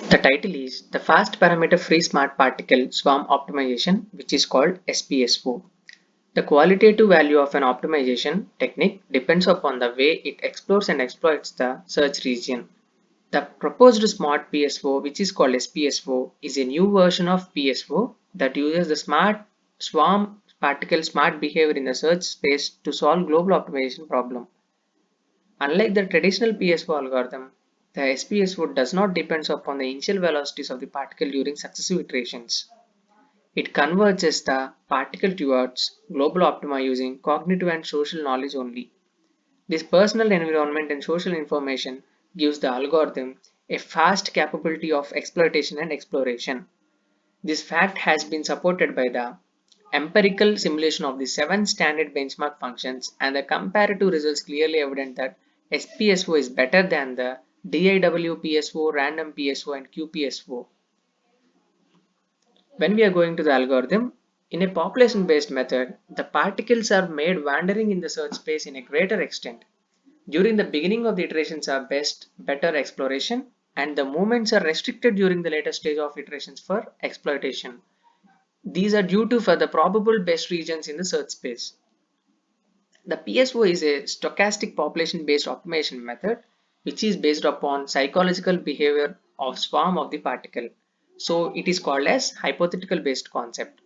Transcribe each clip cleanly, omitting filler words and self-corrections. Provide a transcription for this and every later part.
The title is The Fast Parameter Free Smart Particle Swarm Optimization, which is called SPSO. The qualitative value of an optimization technique depends upon the way it explores and exploits the search region. The proposed smart PSO, which is called SPSO, is a new version of PSO that uses the smart swarm particle smart behavior in the search space to solve global optimization problem. Unlike the traditional PSO algorithm, the SPSO does not depend upon the initial velocities of the particle during successive iterations. It converges the particle towards global optima using cognitive and social knowledge only. This personal environment and social information gives the algorithm a fast capability of exploitation and exploration. This fact has been supported by the empirical simulation of the 7 standard benchmark functions, and the comparative results clearly evident that SPSO is better than the DIW PSO, random PSO, and QPSO. When we are going to the algorithm, in a population-based method, the particles are made wandering in the search space in a greater extent. During the beginning of the iterations are better exploration, and the movements are restricted during the later stage of iterations for exploitation. These are due to for the probable best regions in the search space. The PSO is a stochastic population-based optimization method which is based upon psychological behavior of swarm of the particle. So it is called as hypothetical based concept.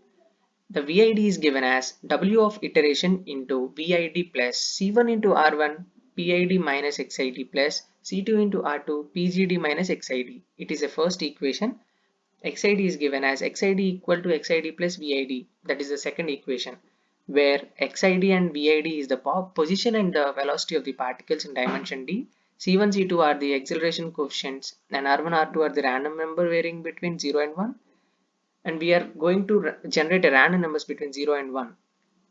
The VID is given as W of iteration into VID plus C1 into R1 PID minus XID plus C2 into R2 PGD minus XID. It is a first equation. XID is given as XID equal to XID plus VID. That is the second equation, where XID and VID is the position and the velocity of the particles in dimension D. C1, C2 are the acceleration coefficients, and R1, R2 are the random number varying between 0 and 1. And we are going to generate a random numbers between 0 and 1.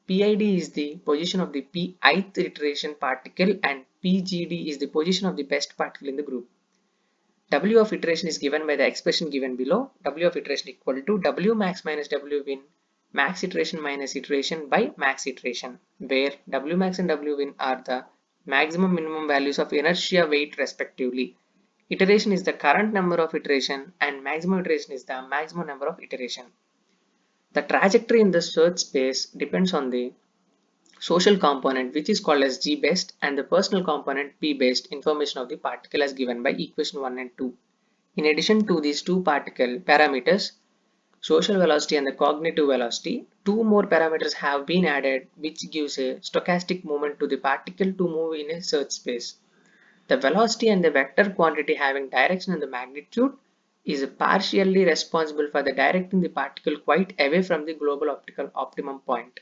PID is the position of the pith iteration particle, and PGD is the position of the best particle in the group. W of iteration is given by the expression given below. W of iteration equal to W max minus W win, max iteration minus iteration by max iteration, where W max and W win are the maximum minimum values of inertia weight respectively. Iteration is the current number of iteration and maximum iteration is the maximum number of iteration. The trajectory in the search space depends on the social component, which is called as G best, and the personal component P based information of the particle as given by equation 1 and 2. In addition to these two particle parameters, social velocity and the cognitive velocity, two more parameters have been added which gives a stochastic movement to the particle to move in a search space. The velocity and the vector quantity having direction and the magnitude is partially responsible for the directing the particle quite away from the global optical optimum point.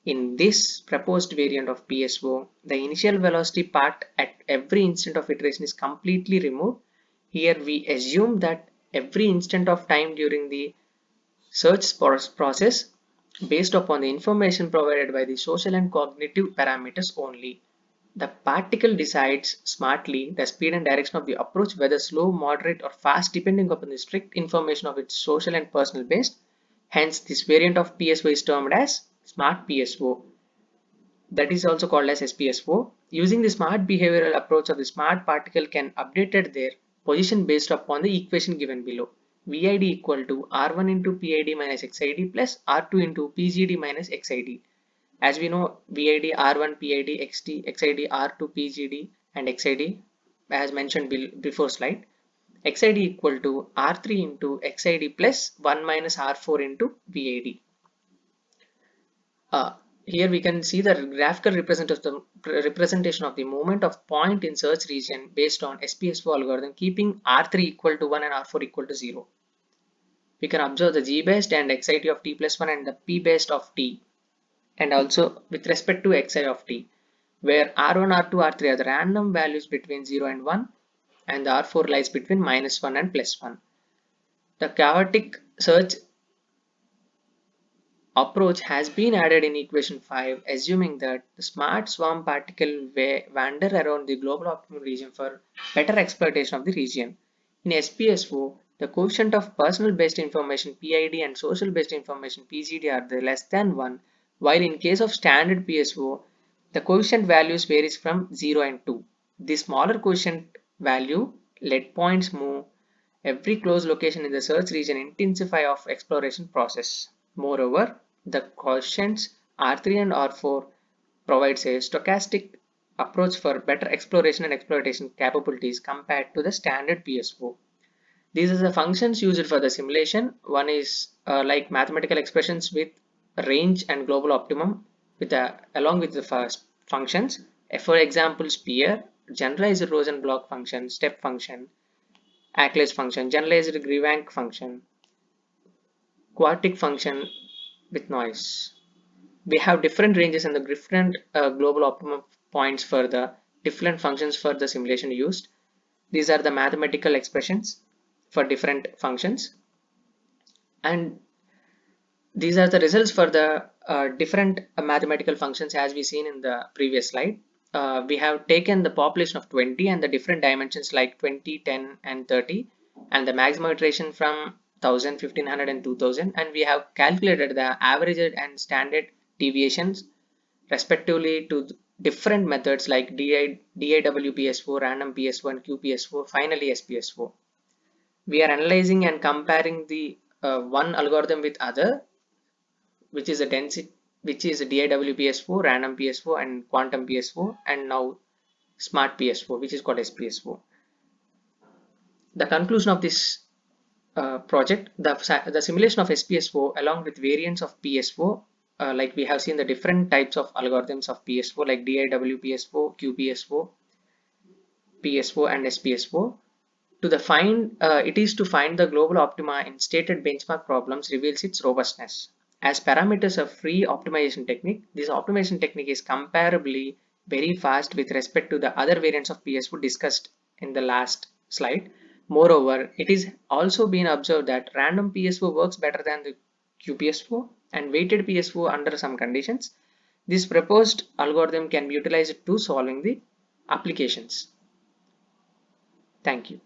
In this proposed variant of PSO, the initial velocity part at every instant of iteration is completely removed. Here we assume that every instant of time during the search process based upon the information provided by the social and cognitive parameters only. The particle decides smartly the speed and direction of the approach, whether slow, moderate, or fast, depending upon the strict information of its social and personal based. Hence, this variant of PSO is termed as Smart PSO. That is also called as SPSO. Using the smart behavioral approach of the smart particle can update their position based upon the equation given below. VID equal to R1 into PID minus XID plus R2 into PGD minus XID. As we know, VID, R1, PID, XID, R2, PGD and XID as mentioned before slide. XID equal to R3 into XID plus 1 minus R4 into VID. Here we can see the graphical representation of the movement of point in search region based on SPSO algorithm keeping R3 equal to 1 and R4 equal to 0. We can observe the G best and XIT of T plus 1 and the P best of T, and also with respect to XI of T, where R1, R2, R3 are the random values between 0 and 1 and the R4 lies between minus 1 and plus 1. The chaotic search approach has been added in equation 5, assuming that the smart swarm particle wander around the global optimum region for better exploitation of the region. In SPSO, the coefficient of personal based information PID and social based information PGD are the less than 1, while in case of standard PSO, the coefficient values varies from 0 and 2. The smaller coefficient value let points move Every close location in the search region intensify of exploration process. Moreover, the quotients R3 and R4 provides a stochastic approach for better exploration and exploitation capabilities compared to the standard PSO. These are the functions used for the simulation. One is like mathematical expressions with range and global optimum with along with the first functions. For example, sphere, generalized Rosenblock function, step function, Acklage function, generalized Grivank function, quartic function with noise. We have different ranges and the different global optimum points for the different functions for the simulation used. These are the mathematical expressions for different functions, and these are the results for the different mathematical functions as we seen in the previous slide. We have taken the population of 20 and the different dimensions like 20, 10 and 30 and the maximum iteration from 1000, 1500 and 2000, and we have calculated the average and standard deviations respectively to different methods like DAWPSO, random PSO and QPSO, finally SPSO. We are analyzing and comparing the one algorithm with other, which is a density, which is a DIWPSO, random PSO and quantum PSO, and now smart PSO, which is called SPSO. The conclusion of this project, the simulation of SPSO along with variants of PSO, like we have seen the different types of algorithms of PSO like DIWPSO, QPSO, PSO and SPSO. It is to find the global optima in stated benchmark problems reveals its robustness. As parameters of free optimization technique, this optimization technique is comparably very fast with respect to the other variants of PSO discussed in the last slide. Moreover, it is also been observed that random PSO works better than the QPSO and weighted PSO under some conditions. This proposed algorithm can be utilized to solving the applications. Thank you.